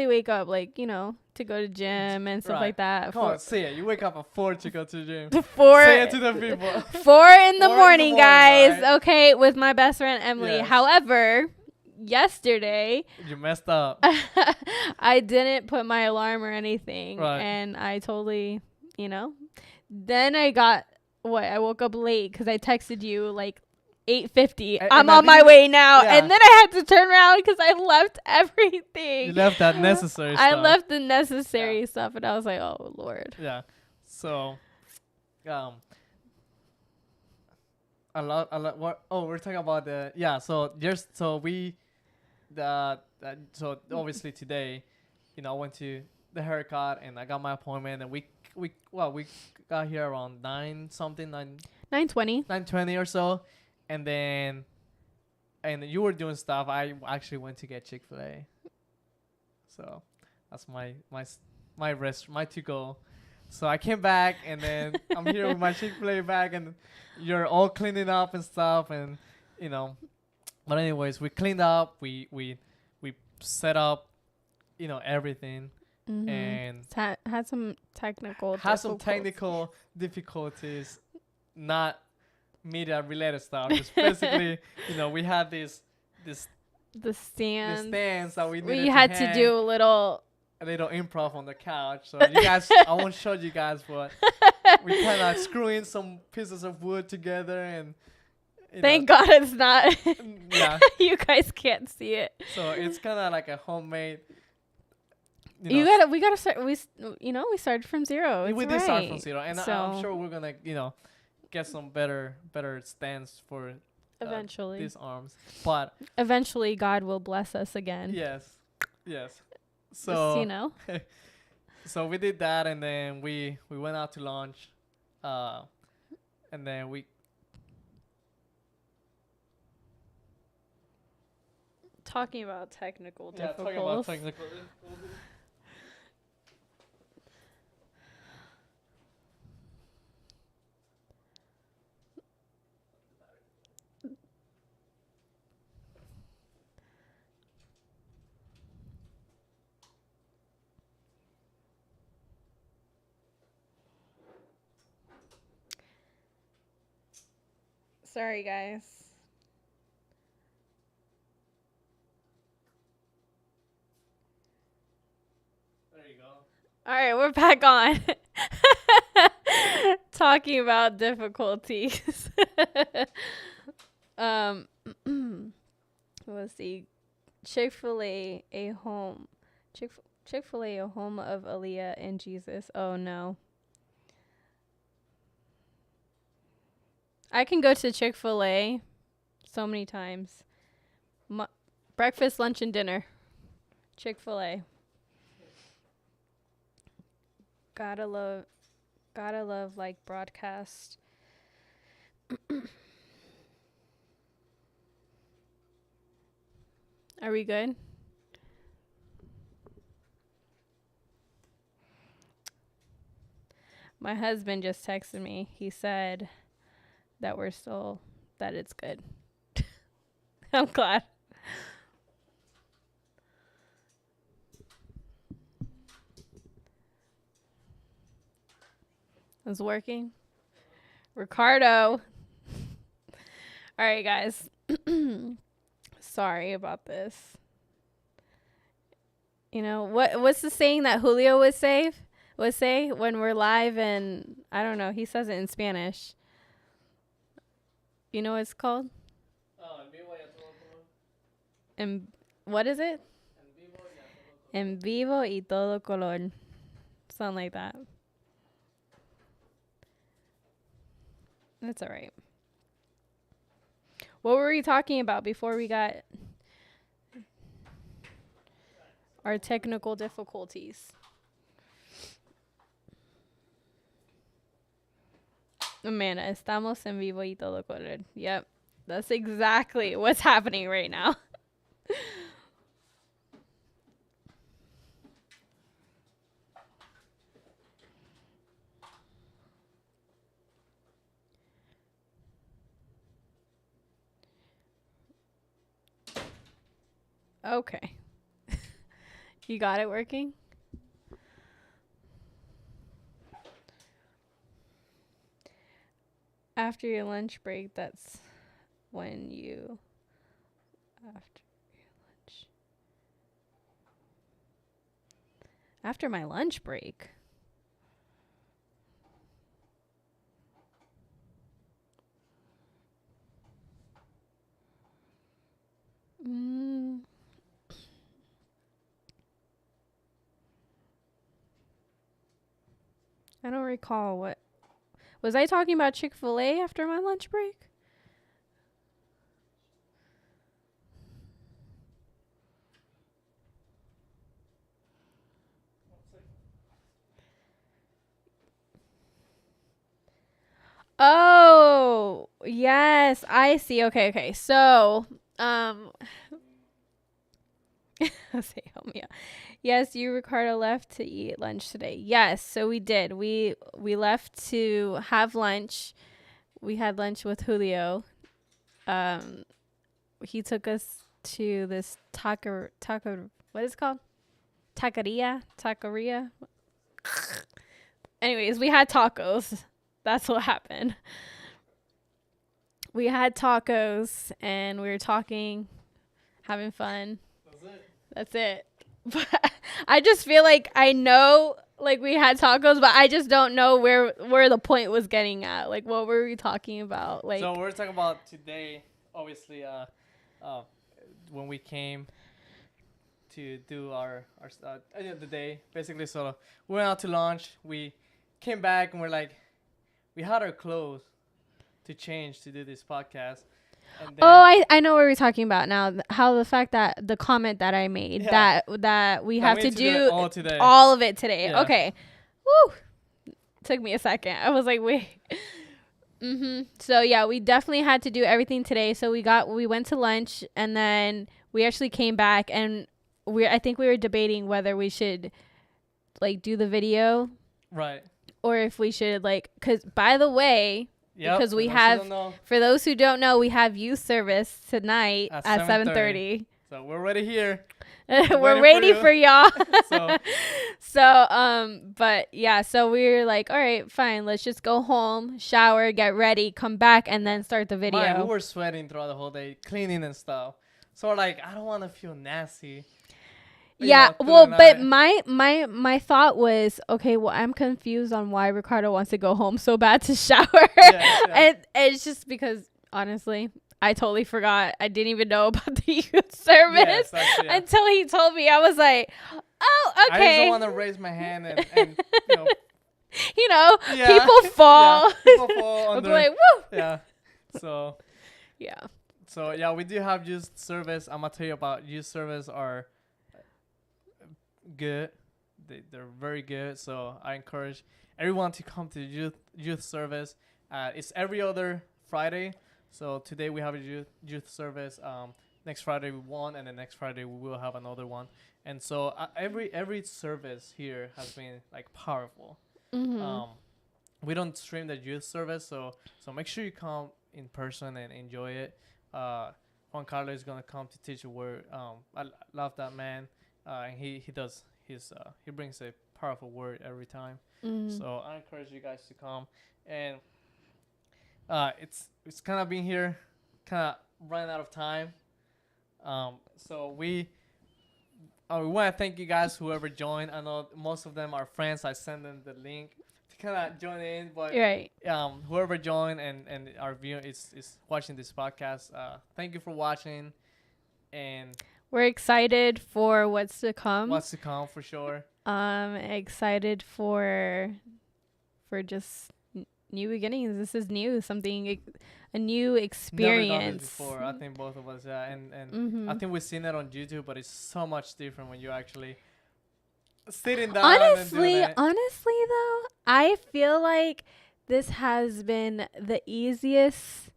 wake up to go to gym and stuff like that. Come on, say it. You wake up at 4 to go to the gym. Say it to the people. 4 in the morning, guys. Right? Okay, with my best friend Emily. Yes. However, yesterday you messed up. I didn't put my alarm or anything, and I totally, Then I woke up late because I texted you like 8:50. I'm on my way now. Yeah. And then I had to turn around because I left everything. You left that necessary stuff. I left the necessary stuff, and I was like, oh, Lord. Yeah. So, we're talking about so obviously today, I went to the haircut and I got my appointment, and we got here around 9:20 or so. And then, you were doing stuff. I actually went to get Chick-fil-A. So, that's my to go. So I came back, and then I'm here with my Chick-fil-A bag, and you're all cleaning up and stuff, and But anyways, we cleaned up. We set up, everything, and had some technical difficulties, not media related stuff. Just basically, we had the stands that we had to do a little improv on the couch. So you guys, I won't show you guys, but we kind of screw in some pieces of wood together, and thank God it's not. Yeah, you guys can't see it. So it's kind of like a homemade. We started from zero. We did start from zero, and I'm sure we're gonna get some better stands for eventually these arms, but eventually God will bless us again. Yes. So just, so we did that, and then we went out to lunch, and then we talking about technical difficulties. Sorry, guys. There you go. All right, we're back on. Talking about difficulties. Let's see. Chick-fil-A, a home. Chick-fil-A, a home of Aaliyah and Jesus. Oh, no. I can go to Chick-fil-A so many times. Breakfast, lunch, and dinner. Chick-fil-A. Gotta love like broadcast. Are we good? My husband just texted me. He said that that it's good. I'm glad. It's working. Ricardo. All right, guys. Sorry about this. You know, what's the saying that Julio would say when we're live? And I don't know. He says it in Spanish. You know what it's called? What is it? En vivo y todo color. Something like that. That's all right. What were we talking about before we got our technical difficulties? Amanda, estamos en vivo y todo color. Yep. That's exactly what's happening right now. Okay. You got it working? After your lunch break, that's when you... After my lunch break? I don't recall what... Was I talking about Chick-fil-A after my lunch break? Oh, yes, I see. Okay. So, say, help me out. Yes, you, Ricardo, left to eat lunch today. Yes, so we did. We left to have lunch. We had lunch with Julio. He took us to this taco. What is it called? Taqueria. Anyways, we had tacos. That's what happened. We had tacos and we were talking, having fun. That's it. But I just feel like I know, like, we had tacos, but I just don't know where the point was getting at. Like, what were we talking about? Like, so we're talking about today, obviously, when we came to do our the day, basically. So we went out to lunch. We came back and we're like, we had our clothes to change to do this podcast. I know what we're talking about now. How the fact that the comment that I made that we have to do all of it today. Yeah. Okay. Woo. Took me a second. I was like, wait. So yeah, we definitely had to do everything today. So we went to lunch and then we actually came back and I think we were debating whether we should like do the video. Right. Or if we should like, cause by the way, because we have, for those who don't know, we have youth service tonight at 7:30. So we're already here. We're ready for y'all. But yeah, so we were like, all right, fine. Let's just go home, shower, get ready, come back, and then start the video. We were sweating throughout the whole day, cleaning and stuff. So we're like, I don't want to feel nasty. Yeah, well, but my thought was, okay, well, I'm confused on why Ricardo wants to go home so bad to shower. And it's just because, honestly, I totally forgot. I didn't even know about the youth service until he told me. I was like, oh, okay. I just don't want to raise my hand and people fall. People fall under. Like, woo. Yeah. So. Yeah. So yeah, we do have youth service. I'm gonna tell you about youth service are good. They're very good. So I encourage everyone to come to youth service. It's every other Friday. So today we have a youth service. Next Friday we one, and the next Friday we will have another one. And so every service here has been like powerful. Mm-hmm. We don't stream the youth service, so make sure you come in person and enjoy it. Juan Carlos is gonna come to teach a word. I love that man. And he does his he brings a powerful word every time. Mm-hmm. So I encourage you guys to come. And it's kind of been here, kind of running out of time. So we want to thank you guys, whoever joined. I know most of them are friends. I send them the link to kind of join in, but right. Whoever joined and our viewer is watching this podcast, thank you for watching, and we're excited for what's to come. What's to come for sure. Excited for just new beginnings. This is new, a new experience. Never done this before. I think both of us, and mm-hmm. I think we've seen it on YouTube, but it's so much different when you actually sitting down. Honestly though, I feel like this has been the easiest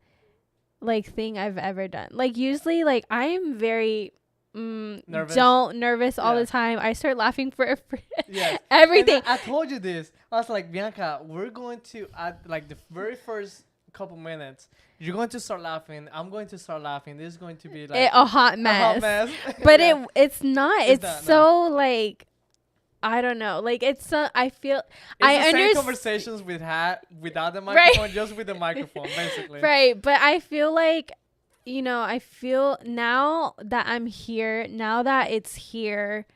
thing I've ever done. Like usually, I am very nervous all the time. I start laughing for everything. I told you this. I was like, Bianca, we're going to at the very first couple minutes, you're going to start laughing. I'm going to start laughing. This is going to be a hot mess. But it's not. It's so I don't know. It's I feel it's the same conversations we've had without the microphone, right? Just with the microphone, basically. Right, but I feel I feel now that I'm here, now that it's here,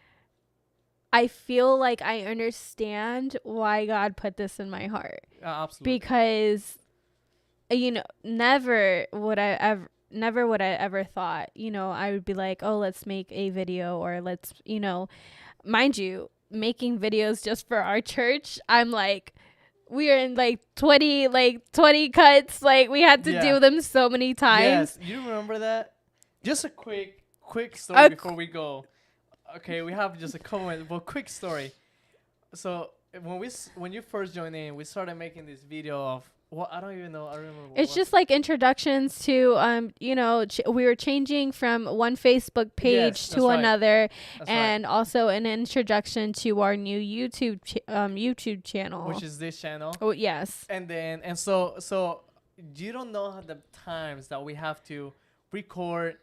I feel like I understand why God put this in my heart. Absolutely. Because, never would I ever thought, I would be like, oh, let's make a video, or let's, mind you, making videos just for our church. I'm like, we are in 20 cuts. We had to do them so many times. Yes, you remember that? Just a quick story before we go. Okay, we have just a couple minutes, but quick story. So when you first joined in, we started making this video of I don't even know. I remember. It's just introductions to we were changing from one Facebook page to another, and also an introduction to our new YouTube channel, which is this channel. Oh yes. And so you don't know the times that we have to record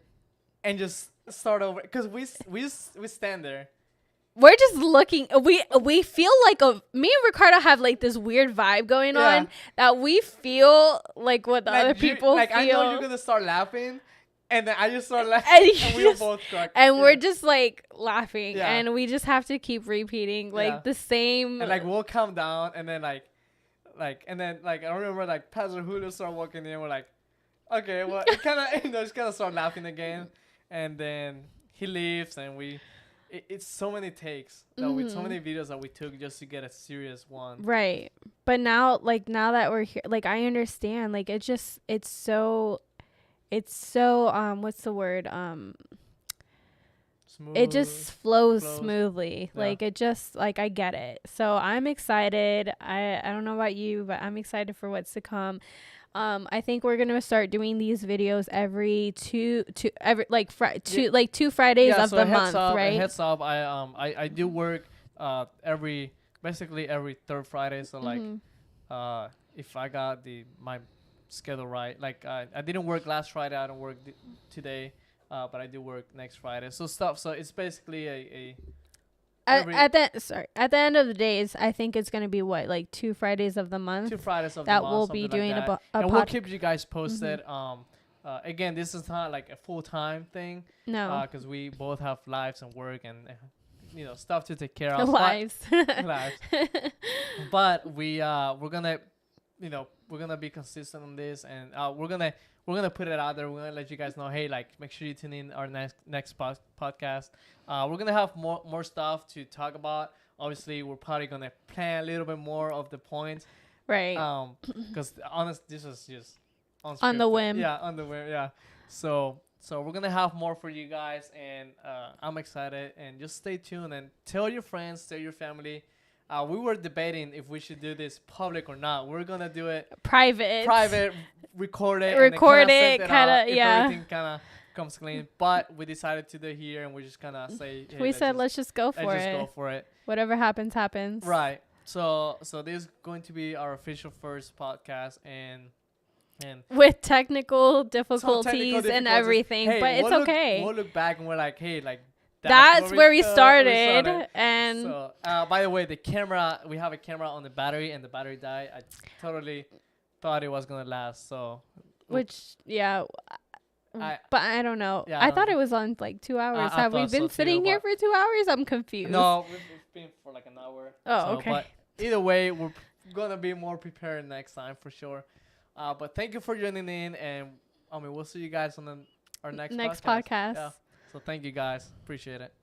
and just start over, because we stand there. We're just looking. We feel me and Ricardo have this weird vibe going on that we feel what the other people feel. I know you're gonna start laughing, and then I just start laughing, and we both crack. And we're just laughing, and we just have to keep repeating the same. And we'll calm down, and then I remember Pastor Julio started walking in. We're like, okay, well, it kind of just kind of start laughing again, and then he leaves, and we. It's so many takes with so many videos that we took just to get a serious one. Right. But now that we're here, I understand. It's so what's the word? Smooth. It just flows smoothly. Yeah. It just I get it. So I'm excited. I don't know about you, but I'm excited for what's to come. I think we're gonna start doing these videos every two Fridays of the month, right? Heads up, I do work basically every third Friday. So if I got my schedule right, I didn't work last Friday, I don't work today, but I do work next Friday. So it's basically at the end of the days, I think it's gonna be 2 Fridays of the month. 2 Fridays of the month that we'll be doing and we'll keep you guys posted. Again, this is not a full-time thing. No, because we both have lives and work, and stuff to take care of. Lives. Lives. But we're gonna be consistent on this, and we're gonna put it out there. We're gonna let you guys know, hey, like, make sure you tune in our next podcast. We're gonna have more stuff to talk about. Obviously, we're probably gonna plan a little bit more of the points, right? Because honest, this was just on the whim. Yeah, on the whim. Yeah. So we're gonna have more for you guys, and I'm excited. And just stay tuned and tell your friends, tell your family. We were debating if we should do this public or not. We're gonna do it private, record it, kind of, yeah. Everything kind of comes clean, but we decided to do it here, and we're just gonna say. Hey, we said let's just go for it. Go for it. Whatever happens, happens. Right. So this is going to be our official first podcast, and with technical difficulties and everything, hey, but it's okay. We'll look back and we're like, hey, like. That's where we started. And so, by the way, we have a camera on the battery, and the battery died. I totally thought it was gonna last. So, but I don't know. Yeah, I thought it was on like 2 hours. Have we been sitting here for 2 hours? I'm confused. No, we've been for like an hour. Oh, okay. But either way, we're gonna be more prepared next time for sure. But thank you for joining in, and we'll see you guys on our next podcast. Yeah. So thank you guys. Appreciate it.